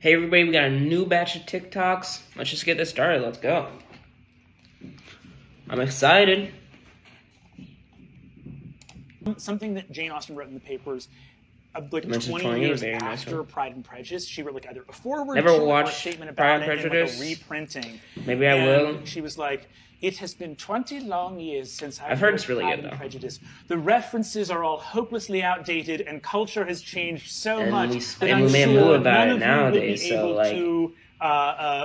Hey everybody, we got a new batch of TikToks. Let's just get this started. Let's go. I'm excited. Something that Jane Austen wrote in the papers, like Mentioned 20 years very nice after one. Pride and Prejudice, she wrote like either a forward Never to it or a watched statement Pride about and it and like a Prejudice. reprinting. Maybe I will. She was like, "It has been 20 long years since I've heard read it's really Pride good, and though. Prejudice. The references are all hopelessly outdated, and culture has changed so And much we- that and I'm we made a sure movie about none it of nowadays, you will be so, able like, to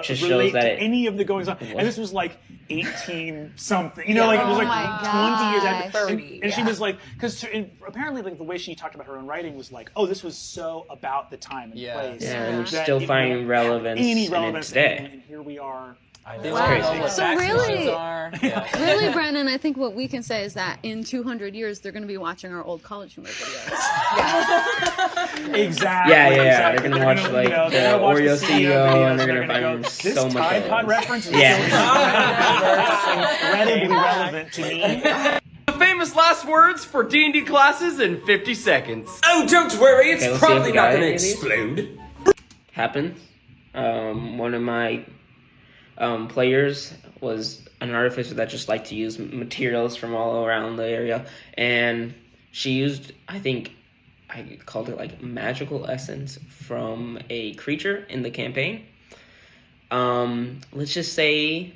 just relate shows that to it- any of the goings on." And this was like 18 something, you know, like it was Oh like my 20 years after. gosh. And she was like, because apparently, like the way she talked about her own writing was like, "Oh, this was so about the time and place." Yeah, and we that still it find won't have relevance any in it relevance today. and here we are. Wow. crazy. So really, Yeah. really, Brandon, I think what we can say is that in 200 years, they're going to be watching our old college humor videos. Exactly. Yeah. Exactly. They're gonna watch like they're the gonna watch Oreo the CEO, videos, and they're gonna go, find this so much Tide Pod relevance. reference is Yeah. incredibly relevant to me. The famous last words for D&D classes in 50 seconds. Oh, don't worry, it's Okay, let's see if probably we not got going to any of these. explode. Happens. One of my players was an artificer that just liked to use materials from all around the area, and she used, I think, I called it like magical essence from a creature in the campaign. Let's just say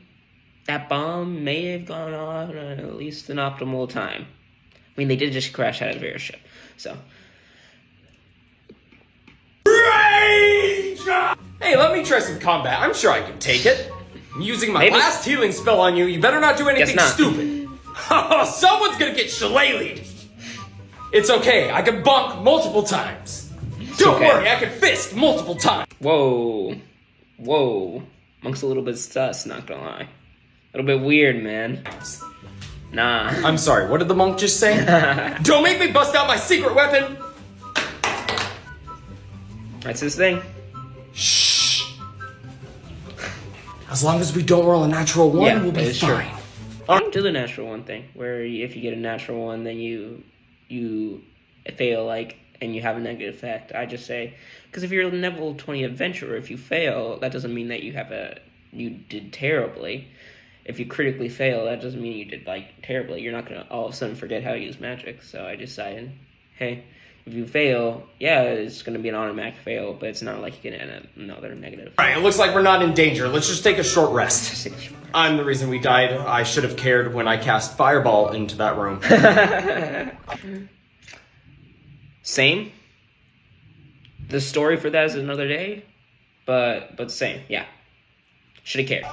that bomb may have gone off at at least an optimal time. I mean, they did just crash out of their ship, so. Hey, let me try some combat. I'm sure I can take it. I'm using my Maybe. last healing spell on you. You better not do anything not. stupid. Someone's gonna get shillelied. It's okay. I can bonk multiple times. Don't okay. worry, I can fist multiple times. Whoa. Monk's a little bit sus, not gonna lie. A little bit weird, man. Nah. I'm sorry, what did the monk just say? Don't make me bust out my secret weapon. That's his thing. Shh. As long as we don't roll a natural one, Yeah, we'll that be is true. fine. Don't do the natural one thing, where if you get a natural one, then you fail, like, and you have a negative effect. I just say, because if you're a level 20 adventurer, if you fail, that doesn't mean that you did terribly. If you critically fail, that doesn't mean you did, like, terribly. You're not gonna all of a sudden forget how to use magic. So I decided, hey, if you fail, yeah, it's gonna be an automatic fail, but it's not like you get another negative. Alright, it looks like we're not in danger. Let's just take a short rest. I'm the reason we died. I should have cared when I cast Fireball into that room. Same. The story for that is another day, but same, yeah. Should have cared.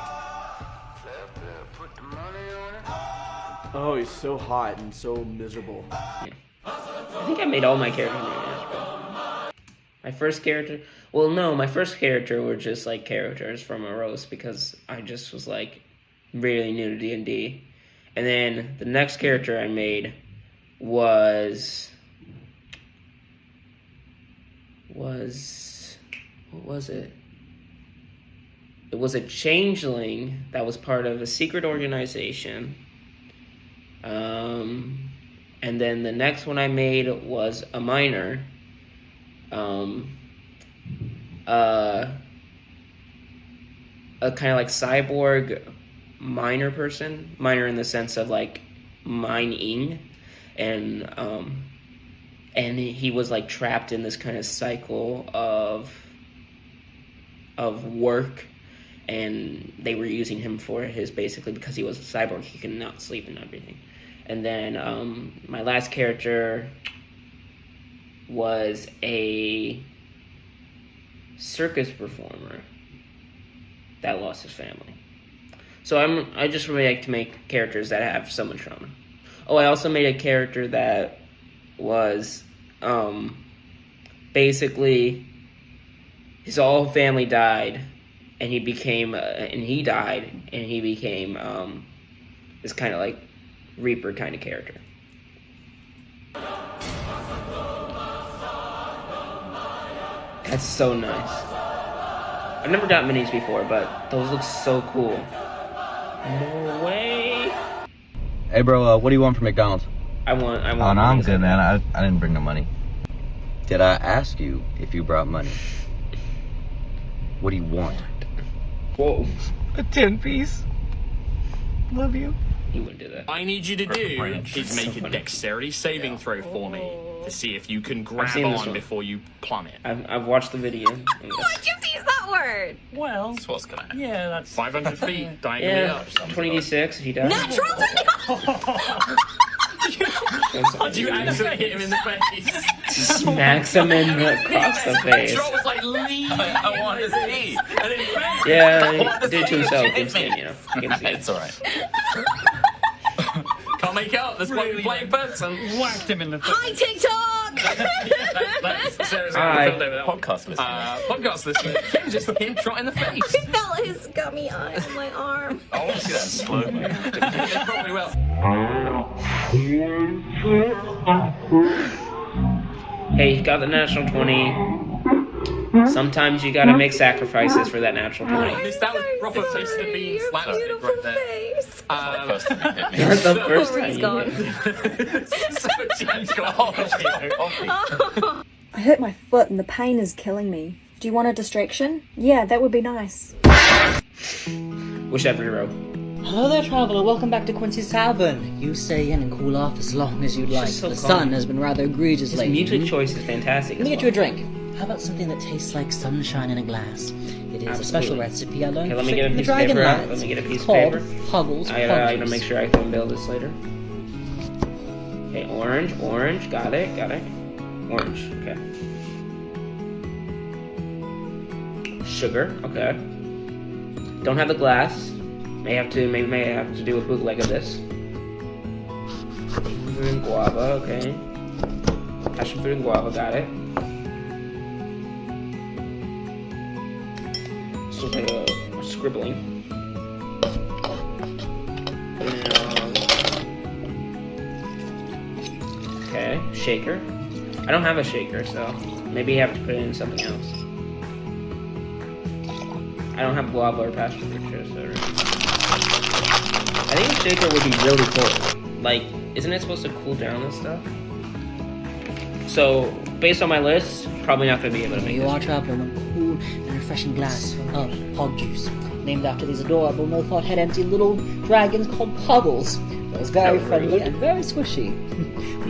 Oh, he's so hot and so miserable. I think I made all my characters in Nashville. My first character, my first character were just like characters from a roast because I just was like really new to D&D. And then the next character I made was what was it? It was a changeling that was part of a secret organization. And then the next one I made was a miner. A kind of like cyborg miner person. Miner in the sense of like mining. And he was like trapped in this kind of cycle of work. And they were using him for his, basically because he was a cyborg, he could not sleep and everything. And then my last character was a circus performer that lost his family. So I just really like to make characters that have so much trauma. Oh, I also made a character that was basically his whole family died, and he became this kind of like Reaper kind of character. That's so nice. I've never done minis before, but those look so cool. No way. Hey bro, what do you want from McDonald's? I want. Oh no, I'm good, man. I didn't bring no money. Did I ask you if you brought money? What do you want? Whoa. A 10-piece. Love you. He wouldn't do that. I need you to do is make a dexterity saving throw for me to see if you can grab seen this on one. before you plummet. I've watched the video. Why'd you use that word? Well, That's what's gonna happen. yeah, that's 500 feet diagonally Yeah, up. 20d6 if he dies. Natural 20. Do you actually hit him in the face? Smacks him in across the face. Drop was like, leave. I want to see. And then bang. Yeah, he did to himself. You can see, you know. You can see it. It's alright. Can't make out. There's one playing person. whacked him in the face. Hi, TikTok! That's seriously Hi. what we filmed over there. Podcast listener. Podcast listener. Just him shot in the face. I felt his gummy eye on my arm. I want to see that slow mo. It probably will. Hey, you got the natural 20. Sometimes you gotta make sacrifices for that natural 20. That was proper Mr. Bean slapstick right there. face. That's the first time He's you gone. did. So James got coffee. I hurt my foot and the pain is killing me. Do you want a distraction? Yeah, that would be nice. Whichever hero. Hello there, traveler. Welcome back to Quincy's Tavern. You stay in and cool off as long as you'd like. just so The calm. sun has been rather egregious His lately. music choice is fantastic. Let me as get you a well. drink. How about something that tastes like sunshine in a glass? It is a special Absolutely. recipe I learned Okay, let me straight get a from the piece of Dragon paper out. Lands. Let me get a piece It's of called paper. Puggles. I gotta make sure I can build this later. Okay, orange, got it. Orange, okay. Sugar, okay. Don't have the glass. May have to do a bootleg of this. Fruit and guava, okay. Passion fruit and guava, got it. This looks like a scribbling. Okay, shaker. I don't have a shaker, so maybe you have to put it in something else. I don't have guava or passion fruit, so I think a shaker would be really cool. Like, isn't it supposed to cool down and stuff? So, based on my list, probably not going to be able to make You this. are traveling a cool and refreshing glass of hog juice, named after these adorable, no-thought, head-empty little dragons called Puggles. It's very How friendly rude. and very squishy.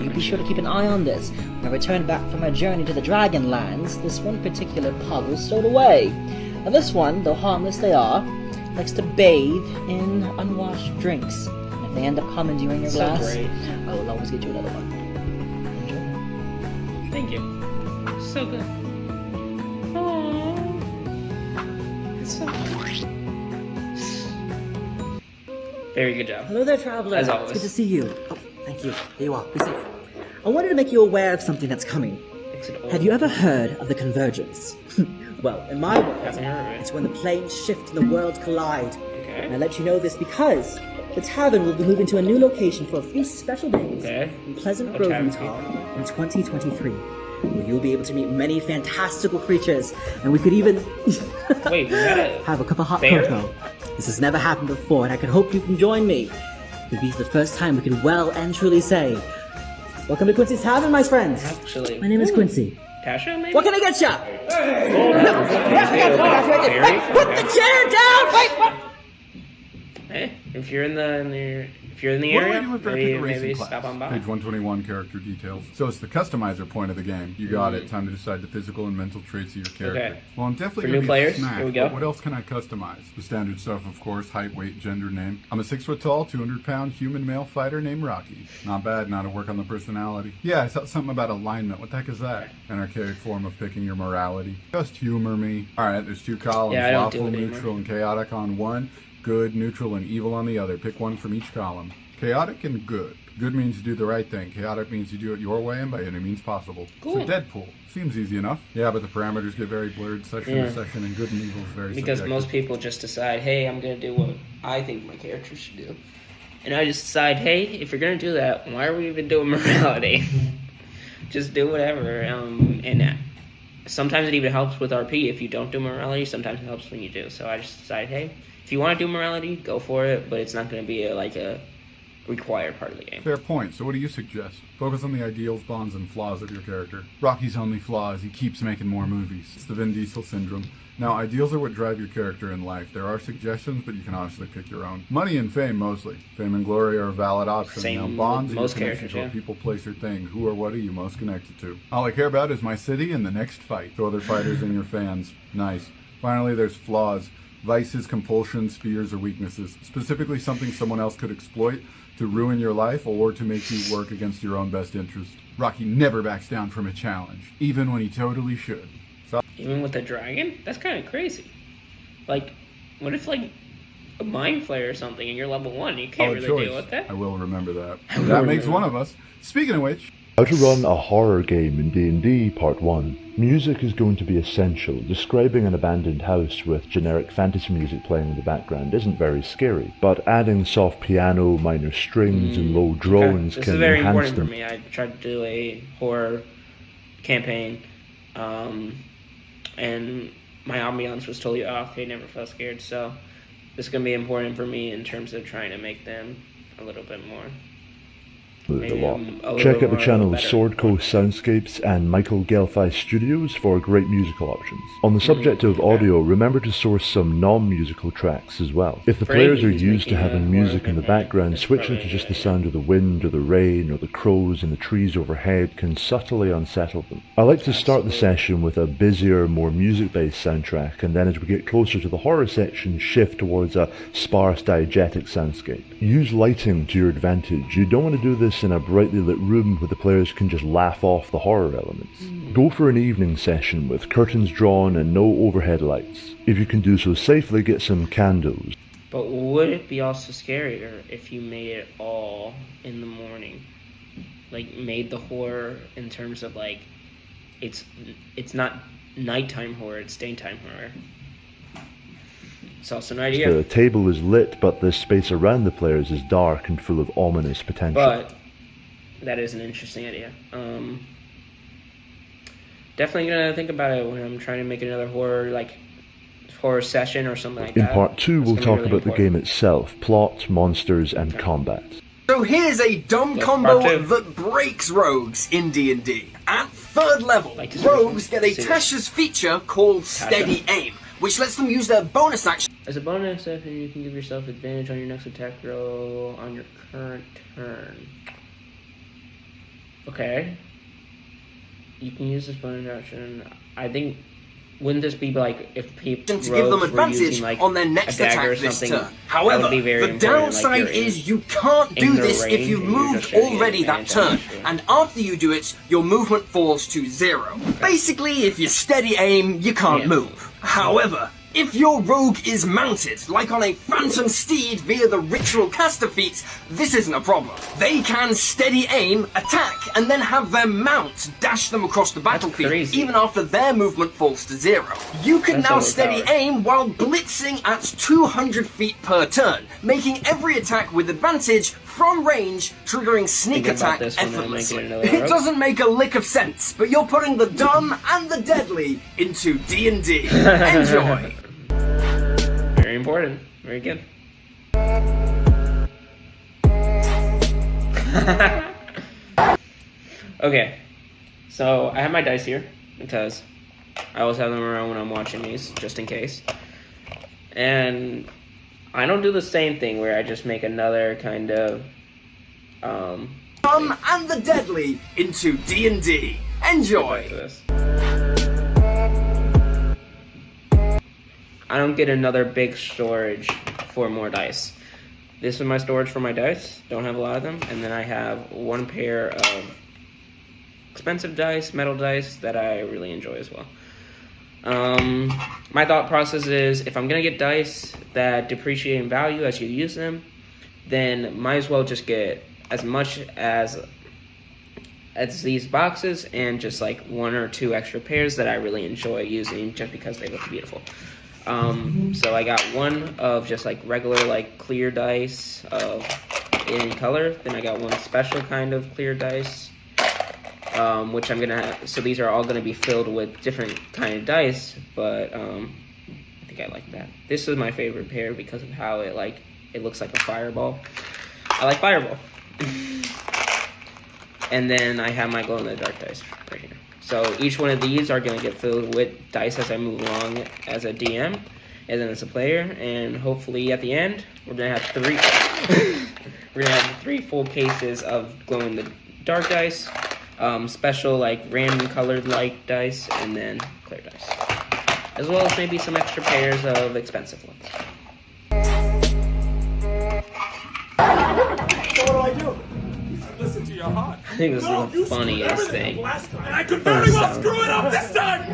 You be sure to keep an eye on this. When I return back from my journey to the Dragon Lands, this one particular Puggle stowed away. Now this one, though harmless they are, likes to bathe in unwashed drinks. And if they end up commandeering your So glass, great. I will always get you another one. Thank you. So good. Aww. It's so good. Very good job. Hello there, traveler. As It's always. good to see you. Oh, thank you. Here you are. Be safe. I wanted to make you aware of something that's coming. Makes it all- Have you ever heard of the Convergence? Well, in my world, Haven't heard of it. it's when the planes shift and the worlds collide. Okay. And I let you know this because the tavern will be moving to a new location for a few special days Okay. in Pleasant What Grove, tavern? Utah in 2023. Where you'll be able to meet many fantastical creatures, and we could even Wait, was that a have a cup of hot fair? cocoa. This has never happened before, and I could hope you can join me. It could be the first time we can well and truly say, welcome to Quincy's Tavern, my friends. Actually, My name is Quincy. Tasha, maybe? What can I get ya? Very? Put the chair down! Wait, what? Hey, if you're in the area, maybe stop on by. Page 121, character details. So it's the customizer point of the game. You got it. Time to decide the physical and mental traits of your character. Okay. Well, I'm definitely For going new to be players, a snack, here we go. but what else can I customize? The standard stuff, of course. Height, weight, gender, name. I'm a 6 foot tall, 200-pound human male fighter named Rocky. Not bad, now to work on the personality. Yeah, I saw something about alignment. What the heck is that? An archaic form of picking your morality. Just humor me. Alright, there's 2 columns. Yeah, I don't do lawful, it anymore. neutral, and chaotic on one. Good, neutral, and evil on the other. Pick one from each column. Chaotic and good. Good means you do the right thing. Chaotic means you do it your way and by any means possible. Cool. So Deadpool. Seems easy enough. Yeah, but the parameters get very blurred section to Yeah. section, and good and evil is very Because subjective. most people just decide, hey, I'm going to do what I think my character should do. And I just decide, hey, if you're going to do that, why are we even doing morality? Just do whatever. And sometimes it even helps with RP. If you don't do morality, sometimes it helps when you do. So I just decide, hey, if you want to do morality, go for it. But it's not going to be required part of the game. Fair point. So what do you suggest? Focus on the ideals, bonds, and flaws of your character. Rocky's only flaw is he keeps making more movies. It's the Vin Diesel syndrome. Now, ideals are what drive your character in life. There are suggestions, but you can honestly pick your own. Money and fame, mostly. Fame and glory are a valid option. Same now, bonds with are most your connection characters, to a people, place, or thing. Who or what are you most connected to? All I care about is my city and the next fight. So other fighters and your fans. Nice. Finally, there's flaws. Vices, compulsions, fears, or weaknesses. Specifically something someone else could exploit to ruin your life or to make you work against your own best interest. Rocky never backs down from a challenge, even when he totally should. So even with the dragon? That's kind of crazy. Like, what if, like, a mind flare or something and you're level 1? You can't really deal with that. I will remember that. That makes one of us. Speaking of which... How to run a horror game in D&D Part 1. Music is going to be essential. Describing an abandoned house with generic fantasy music playing in the background isn't very scary, but adding soft piano, minor strings, and low drones This can is very enhance important them. for me. I tried to do a horror campaign, and my ambiance was totally off. They never felt scared, so this is going to be important for me in terms of trying to make them a little bit more. Check out the channels Sword Coast Soundscapes and Michael Gelfi Studios for great musical options. On the subject of audio, remember to source some non-musical tracks as well. If the players are used to having music in the background, switching to just the sound of the wind or the rain or the crows in the trees overhead can subtly unsettle them. I like to start the session with a busier, more music-based soundtrack, and then as we get closer to the horror section, shift towards a sparse, diegetic soundscape. Use lighting to your advantage. You don't want to do this in a brightly lit room where the players can just laugh off the horror elements. Go for an evening session with curtains drawn and no overhead lights. If you can do so safely, get some candles. But would it be also scarier if you made it all in the morning? Like, made the horror in terms of, like, it's not nighttime horror, it's daytime horror. It's also an idea. The table is lit, but the space around the players is dark and full of ominous potential. But that is an interesting idea. Definitely gonna think about it when I'm trying to make another horror session or something like In that. part 2, we'll talk about the game itself, plot, monsters, and combat. So here's a dumb combo that breaks rogues in D&D. At 3rd level, rogues get a Tasha's feature called Steady Aim, which lets them use their bonus action. As a bonus action, you can give yourself advantage on your next attack roll on your current turn. Okay. You can use this bonus action. I think, wouldn't this be like if people to give them advantage on their next attack this turn. However, the downside is you can't do this if you've moved already that turn, and after you do it, your movement falls to 0. Basically, if you steady aim, you can't move. However, if your rogue is mounted, like on a phantom steed via the ritual caster feat, this isn't a problem. They can steady aim, attack, and then have their mount dash them across the battlefield, even after their movement falls to 0. You can now steady aim while blitzing at 200 feet per turn, making every attack with advantage from range, triggering sneak attack effortlessly. It doesn't make a lick of sense, but you're putting the dumb and the deadly into D&D. Enjoy! Very important. Very good. Okay, so I have my dice here because I always have them around when I'm watching these, just in case. And I don't do the same thing where I just make another kind of dumb and the deadly into D&D. Enjoy. I don't get another big storage for more dice. This is my storage for my dice. Don't have a lot of them. And then I have one pair of expensive dice, metal dice, that I really enjoy as well. My thought process is, if I'm going to get dice that depreciate in value as you use them, then might as well just get as much as these boxes and just like 1 or 2 extra pairs that I really enjoy using just because they look beautiful. So I got one of just like regular like clear dice of any color. Then I got one special kind of clear dice, which I'm gonna have. So these are all gonna be filled with different kind of dice, but I think I like that. This is my favorite pair because of how it looks like a fireball. I like Fireball. And then I have my glow-in-the-dark dice right here. So each one of these are going to get filled with dice as I move along as a DM, and then as a player. And hopefully at the end, we're going to have three full cases of glow-in-the-dark dice, special like random colored light dice, and then clear dice, as well as maybe some extra pairs of expensive ones. So what do? Listen to your heart. I think this is the funniest thing. And I could very well screw it up this time!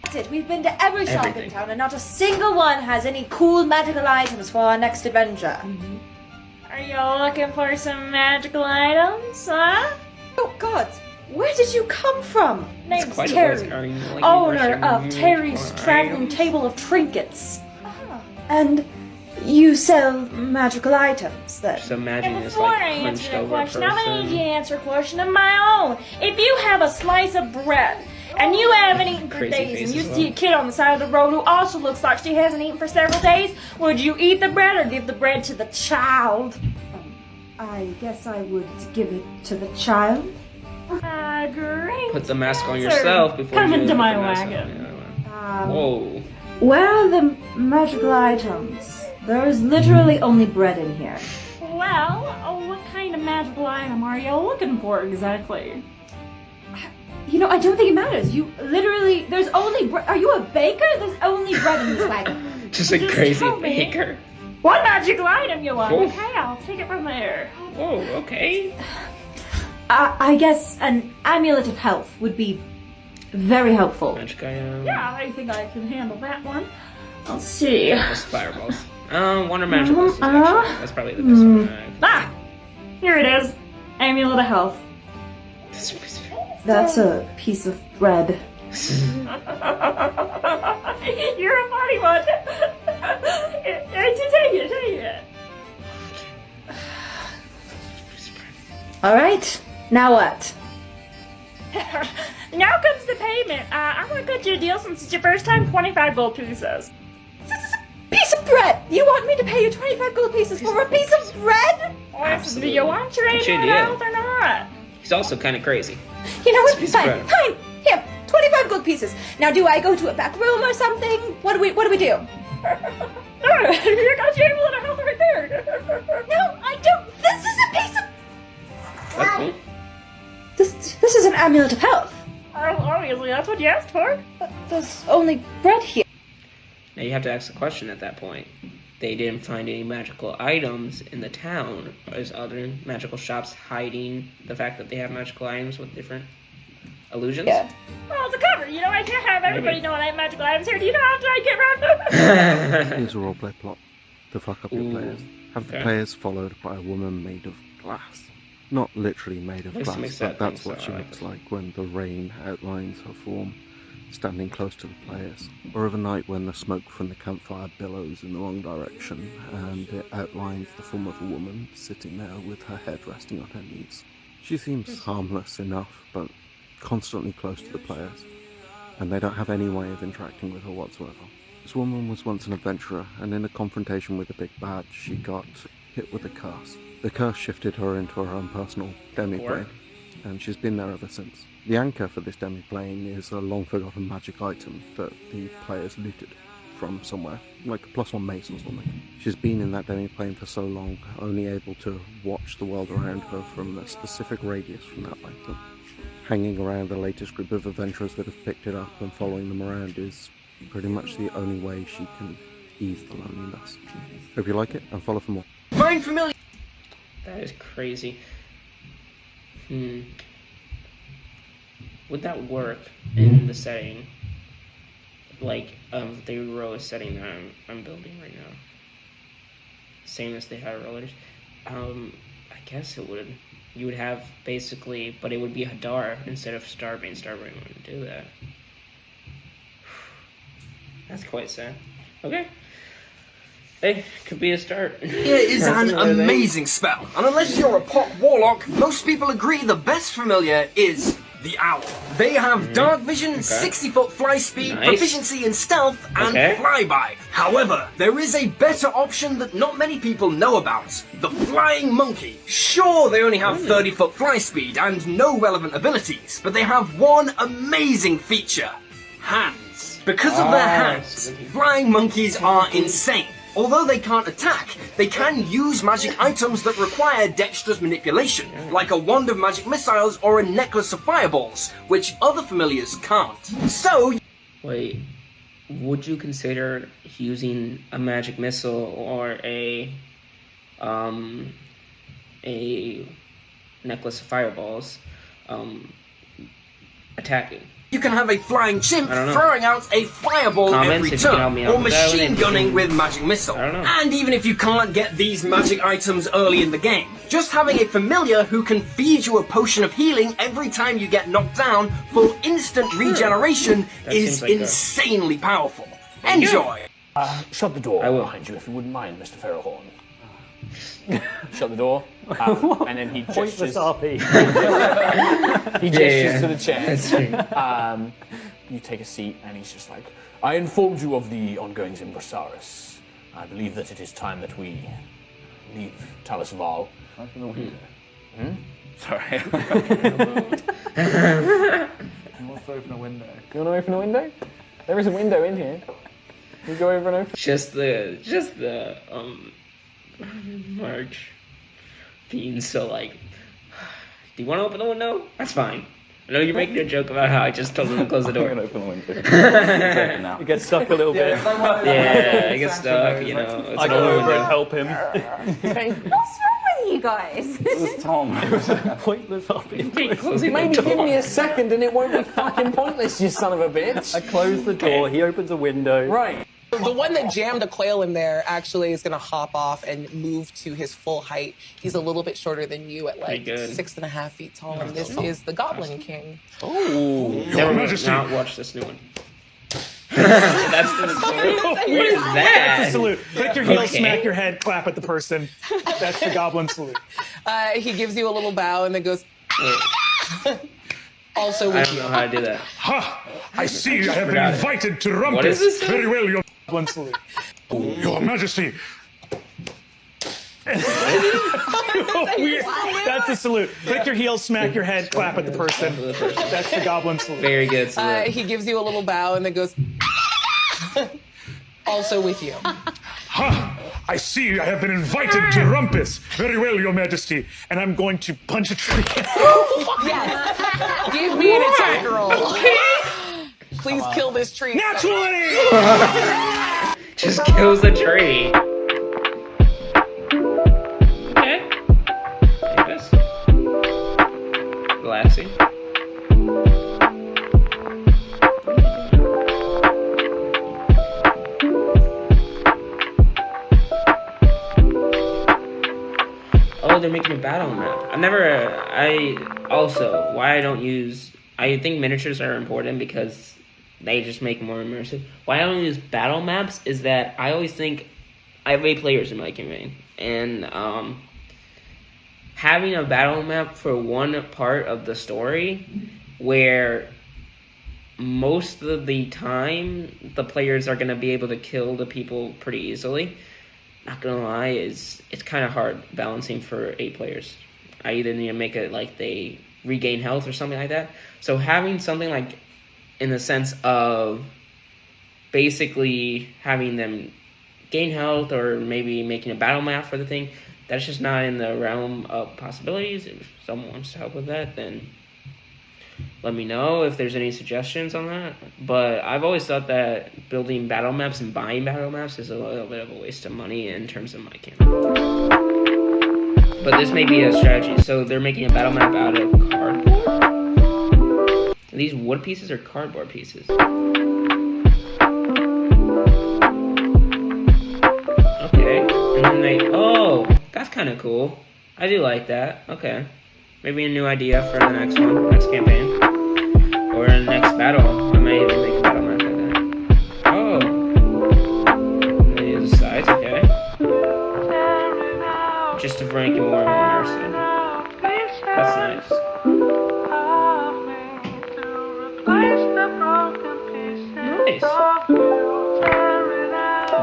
That's it. We've been to every shop in town and not a single one has any cool magical items for our next adventure. Are you looking for some magical items, huh? Oh God, where did you come from? Name's Terry, owner of Terry's Traveling Table of Trinkets. And you sell magical items then? Just imagine this Before like I answer hunched that over question, person. I'm gonna need you to answer a question of my own. If you have a slice of bread and you haven't eaten for Crazy days, and you face as see a kid on the side of the road who also looks like she hasn't eaten for several days, would you eat the bread or give the bread to the child? I guess I would give it to the child. Great. Put the mask on answer. yourself before Come you into put my the mask on. wagon. Whoa. Where are the magical items? There is literally only bread in here. Well, what kind of magical item are you looking for exactly? You know, I don't think it matters. You literally, there's only bread. Are you a baker? There's only bread in this wagon. Just a crazy tell me. baker. What magical item you want? Whoa. Okay, I'll take it from there. Whoa, okay. I guess an amulet of health would be very helpful. Magic item. Yeah, I think I can handle that one. Let's see. Just fireballs. Wonder magic balls, actually. That's probably the best one. Here it is. Amulet of health. That's a piece of bread. You're a funny one. Take it. All right. Now what? Now comes the payment. I'm gonna cut you a deal since it's your first time. 25 gold pieces. Piece of bread! You want me to pay you 25 gold pieces for a piece of bread? Do you want your What's your amulet deal? health or not? He's also kind of crazy. You know what? Piece of Fine. bread. Here, 25 gold pieces. Now, do I go to a back room or something? What do we do? No, you got your amulet of health right there. No, I don't. This is a piece of. That's cool. This is an amulet of health. Obviously, that's what you asked for. But there's only bread here. Now you have to ask the question at that point. They didn't find any magical items in the town. Is other magical shops hiding the fact that they have magical items with different illusions? Yeah. Well, it's a cover. You know, I can't have everybody knowing I have magical items here. Do you know how I get around them? Here's a roleplay plot to fuck up your players. Have the players followed by a woman made of glass. Not literally made of glass, but that's what she looks like when the rain outlines her form, standing close to the players. Or of a night when the smoke from the campfire billows in the wrong direction, and it outlines the form of a woman sitting there with her head resting on her knees. She seems harmless enough, but constantly close to the players, and they don't have any way of interacting with her whatsoever. This woman was once an adventurer, and in a confrontation with the big bad, she got hit with a curse. The curse shifted her into her own personal demi-plane, and she's been there ever since. The anchor for this demi-plane is a long-forgotten magic item that the players looted from somewhere, like a +1 mace or something. She's been in that demi-plane for so long, only able to watch the world around her from a specific radius from that item. Hanging around the latest group of adventurers that have picked it up and following them around is pretty much the only way she can ease the loneliness. Hope you like it, and follow for more. Find familiar. That is crazy. Would that work in the setting, like, of the row setting that I'm building right now? Same as the high rollers? I guess it would. You would have, basically, but it would be Hadar instead of Starbane. Starbane wouldn't do that. That's quite sad. Okay. Hey, could be a start. It is an amazing spell, and unless you're a pot warlock, most people agree the best familiar is the Owl. They have dark vision, 60-foot fly speed, proficiency in stealth, and flyby. However, there is a better option that not many people know about. The Flying Monkey. Sure, they only have 30-foot fly speed and no relevant abilities, but they have one amazing feature. Hands. Because of their hands, flying monkeys are insane. Although they can't attack, they can use magic items that require dexterous manipulation, like a wand of magic missiles or a necklace of fireballs, which other familiars can't. So... Wait, would you consider using a magic missile or a necklace of fireballs attacking? You can have a flying chimp throwing out a fireball every turn, or machine gunning with magic missile. And even if you can't get these magic items early in the game, just having a familiar who can feed you a potion of healing every time you get knocked down for instant regeneration is insanely powerful. Enjoy! Shut the door behind you if you wouldn't mind, Mr. Ferrohorn. Shut the door, and then he gestures. He gestures to the chair. You take a seat, and he's just like, "I informed you of the ongoings in Brasaris. I believe that it is time that we leave Talis Val." Open the window. Sorry. Who wants to open a window? You want to open a window? There is a window in here. You go over and open. Just the March being so like, do you want to open the window? That's fine. I know you're making a joke about how I just told him to close the door. I'm going to open the window. You get stuck a little bit. Yeah, I get stuck, you know. I go over and help him. What's wrong with you guys? This is Tom. It was a pointless hobby. Maybe give me a second and it won't be fucking pointless, you son of a bitch. I close the door, he opens a window. Right. The one that jammed a quail in there actually is going to hop off and move to his full height. He's a little bit shorter than you at like 6.5 feet tall, and this is the Goblin King. Oh, never not watch this new one. That's the salute. What is that? That's the salute. Click your heels, smack your head, clap at the person. That's the Goblin salute. He gives you a little bow and then goes. Also with I don't know how to do that. Ha! I see I have been invited to Rumpus. What is this? Very well, your Goblin salute. Your Majesty. That's the salute. Click your heels, smack your head, clap at the person. That's the Goblin salute. Very good salute. He gives you a little bow and then goes. Also with you. Ha! I see I have been invited to Rumpus. Very well, your Majesty. And I'm going to punch a tree. Yes. Give me an attack roll. Please kill this tree. Nat 20! Just kills the tree. Okay. I guess. Relaxing. Oh, they're making a battle map. I think miniatures are important because they just make more immersive. Why I don't use battle maps is that I always think I have 8 players in my campaign, and having a battle map for one part of the story where most of the time the players are going to be able to kill the people pretty easily, not gonna lie, it's kind of hard balancing for 8 players. I either need to make it like they regain health or something like that. So having something like, in the sense of basically having them gain health or maybe making a battle map for the thing, that's just not in the realm of possibilities. If someone wants to help with that, then let me know if there's any suggestions on that. But I've always thought that building battle maps and buying battle maps is a little bit of a waste of money in terms of my campaign. But this may be a strategy. So they're making a battle map out of cardboard. Are these wood pieces or cardboard pieces? Okay. And then oh, that's kind of cool. I do like that. Okay. Maybe a new idea for the next one, next campaign. Or in the next battle. I may even make a battle map like that. Oh. They use the sides, okay. Just to make it more immersive. That's nice.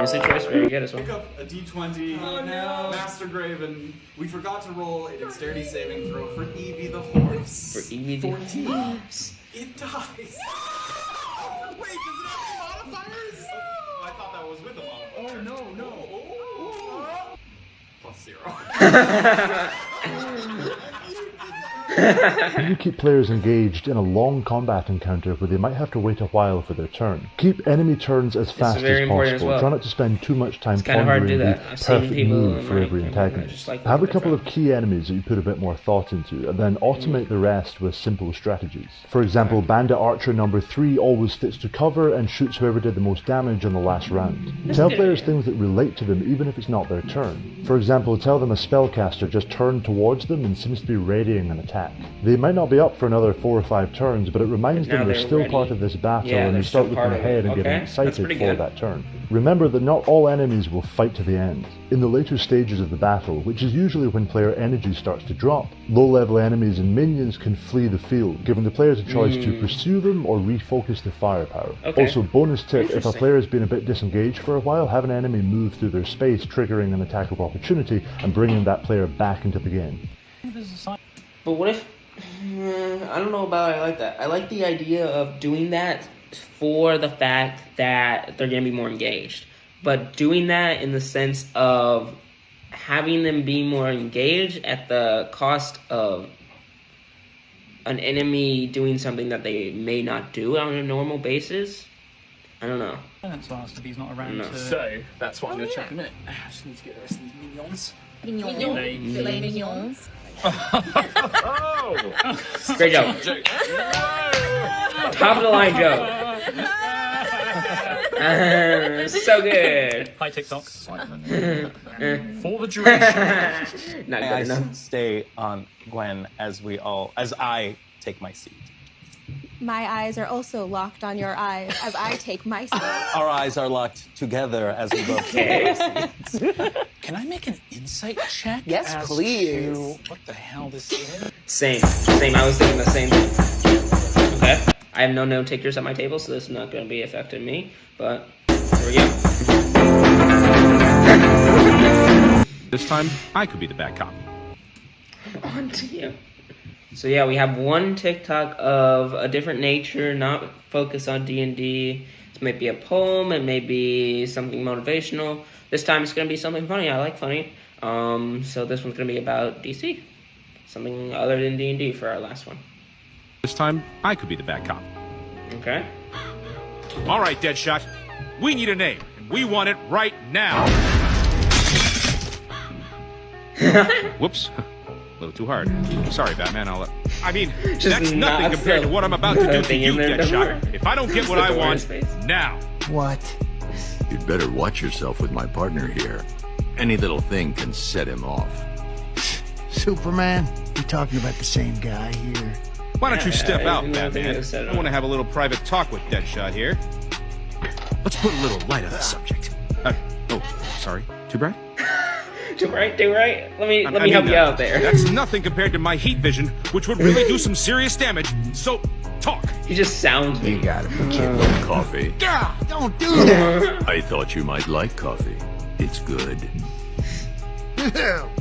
Instant choice, very good as well. Pick up a d20. Oh no! Master Graven. We forgot to roll a dexterity saving throw for Evie the horse. For Evie the 14. horse. It dies. Wait, does it have any modifiers? Oh, I thought that was with a modifier. Oh no. +0. You keep players engaged in a long combat encounter where they might have to wait a while for their turn. Keep enemy turns as fast as possible. Try not to spend too much time pondering the perfect move for every antagonist. Have a couple of key enemies that you put a bit more thought into, and then automate the rest with simple strategies. For example, Bandit Archer number 3 always fits to cover and shoots whoever did the most damage on the last round. Tell players things that relate to them even if it's not their turn. For example, tell them a spellcaster just turned towards them and seems to be readying an attack. They might not be up for another 4 or 5 turns, but it reminds them they're still part of this battle, and you start looking ahead and getting excited for that turn. Remember that not all enemies will fight to the end. In the later stages of the battle, which is usually when player energy starts to drop, low-level enemies and minions can flee the field, giving the players a choice to pursue them or refocus their firepower. Also, bonus tip, if a player has been a bit disengaged for a while, have an enemy move through their space, triggering an attack of opportunity and bringing that player back into the game. But what if... I don't know about I like that. I like the idea of doing that for the fact that they're going to be more engaged. But doing that in the sense of having them be more engaged at the cost of an enemy doing something that they may not do on a normal basis. I don't know. That's asked if he's not around to... So, that's what I'm going to check in a minute. I just need to get the rest of these minions. Mignons. Filet mignons. Oh! Great job. Top of the line joke. So good. Hi, TikTok. For the duration. Not good I enough. stay on Gwen as I take my seat. My eyes are also locked on your eyes as I take my seat. Our eyes are locked together as we both take our seats. Can I make an insight check? Yes, as please. to what the hell this is? Same. I was thinking the same thing. Okay. I have no note takers at my table, so this is not going to be affecting me. But here we go. This time, I could be the bad cop. On to you. So yeah, we have one TikTok of a different nature, not focused on D&D. This might be a poem, it may be something motivational. This time it's going to be something funny. I like funny. So this one's going to be about DC. Something other than D&D for our last one. This time, I could be the bad cop. Okay. All right, Deadshot. We need a name, and we want it right now. Whoops. A little too hard. Sorry, Batman. That's nothing compared to what I'm about to do to you, Deadshot. If I don't get what I want, now. What? You'd better watch yourself with my partner here. Any little thing can set him off. Superman? You talking about the same guy here? Why don't you step out, Batman? I want to have a little private talk with Deadshot here. Let's put a little light on the subject. Sorry. Too bright? Too right. Let me help you out there. That's nothing compared to my heat vision, which would really do some serious damage. So, talk. He just sounds me. You got it. Kid. Coffee? Gah, don't do that! I thought you might like coffee. It's good.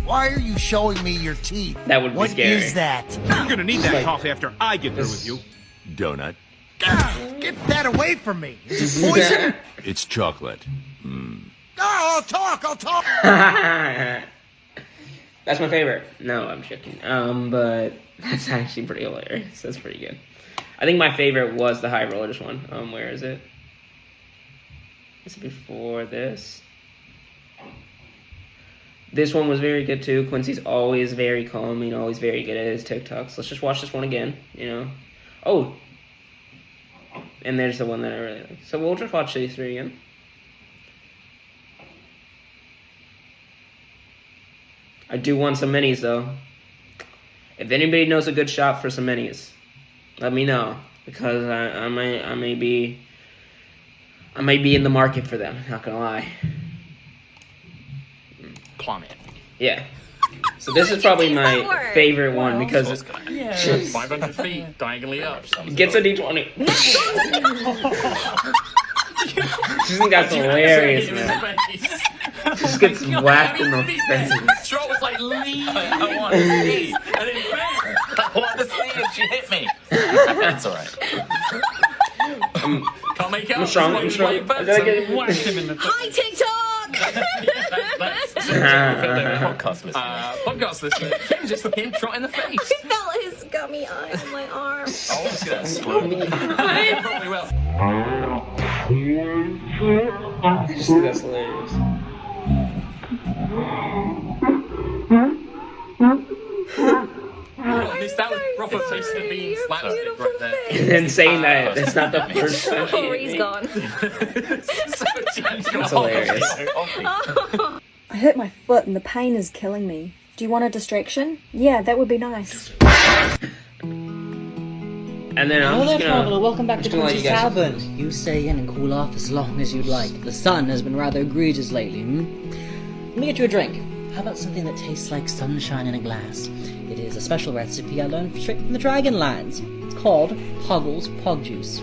Why are you showing me your teeth? That would be scary. What is that? You're gonna need that coffee after I get there with you. Donut? Gah, get that away from me! Is it poison? It's chocolate. I'll talk! That's my favorite. No, I'm joking. But that's actually pretty hilarious. That's pretty good. I think my favorite was the High Rollers one. Where is it? Is it before this? This one was very good too. Quincy's always very calming, always very good at his TikToks. Let's just watch this one again, Oh! And there's the one that I really like. So we'll just watch these three again. I do want some minis though. If anybody knows a good shop for some minis, let me know, because I may be in the market for them. Not gonna lie. Plummet. Yeah. So this is probably my favorite one because it's 500 feet diagonally up. Gets a D20. She think that's hilarious, man. Just gets whacked in the face. Trot was like, leave. I want to see. And then bang. I want to see if she hit me. That's alright. Can't make out. I'm strong. I gotta get him. Whacked him in the face. Hi, TikTok! Podcast listener. Podcast listener. Just him Trot in the face. I felt his gummy eye on my arm. Oh, let's get that slow. Probably will. That's hilarious. At least that was proper taste of being slapstick right there. And then saying that it's not the first time. Corey's gone. That's hilarious. I hurt my foot and the pain is killing me. Do you want a distraction? Yeah, that would be nice. And then I'm Hello just there, gonna... traveler. Welcome back to just gonna let Quincy's you guys- Tavern. You stay in and cool off as long as you'd like. The sun has been rather egregious lately, Let me get you a drink. How about something that tastes like sunshine in a glass? It is a special recipe I learned straight from the Dragonlands. It's called Puggles Pug Juice.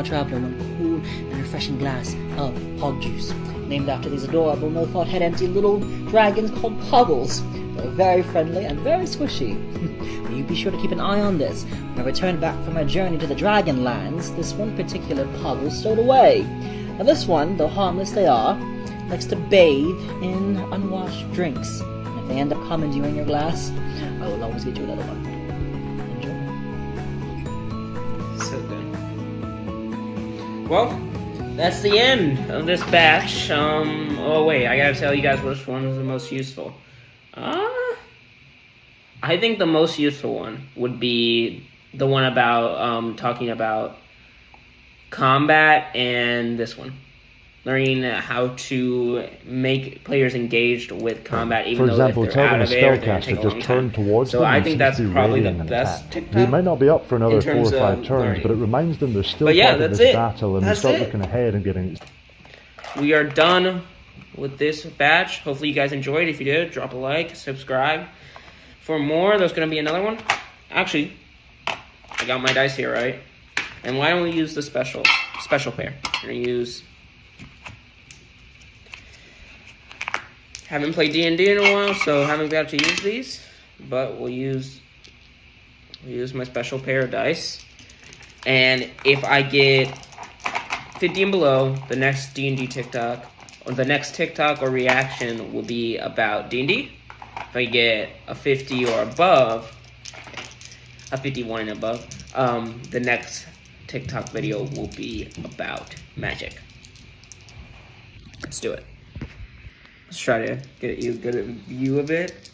Traveler, one cool and refreshing glass of Pug Juice, named after these adorable, no-thought-head empty little dragons called Puggles. They're very friendly and very squishy. You be sure to keep an eye on this. When I return back from my journey to the Dragonlands, this one particular Puggle stowed away. Now this one, though harmless they are, likes to bathe in unwashed drinks. And if they end up coming to you in your glass, I will always get you another one. So good. Well, that's the end of this batch. Oh wait, I gotta tell you guys which one is the most useful. I think the most useful one would be the one about talking about combat, and this one. Learning how to make players engaged with combat, even For example, though if they're out of it, or they're gonna take a long just turn time. towards So them I and think seem that's to be probably the readying an best attack. TikTok. They might not be up for another in 4 or terms 5 of turns, learning. but it reminds them they're still But yeah, part of that's this it. battle, and That's they start it. looking ahead and getting... We are done with this batch. Hopefully you guys enjoyed. If you did, drop a like, subscribe. For more, there's going to be another one. Actually, I got my dice here, right? And why don't we use the special pair? We're going to use... Haven't played D&D in a while, so haven't got to use these. But we'll use my special pair of dice. And if I get 50 and below, the next D&D TikTok, or the next TikTok or reaction will be about D&D. If I get a 50 or above, a 51 and above, the next TikTok video will be about Magic. Let's do it. Let's try to get you a good view of it.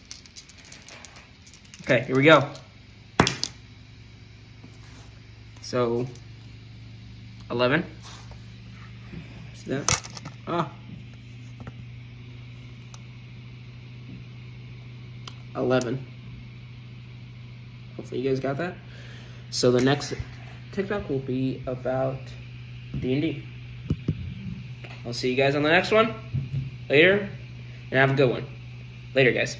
Okay, here we go. So, 11. See that? 11. Hopefully you guys got that. So the next TikTok will be about D&D. I'll see you guys on the next one. Later. And have a good one. Later, guys.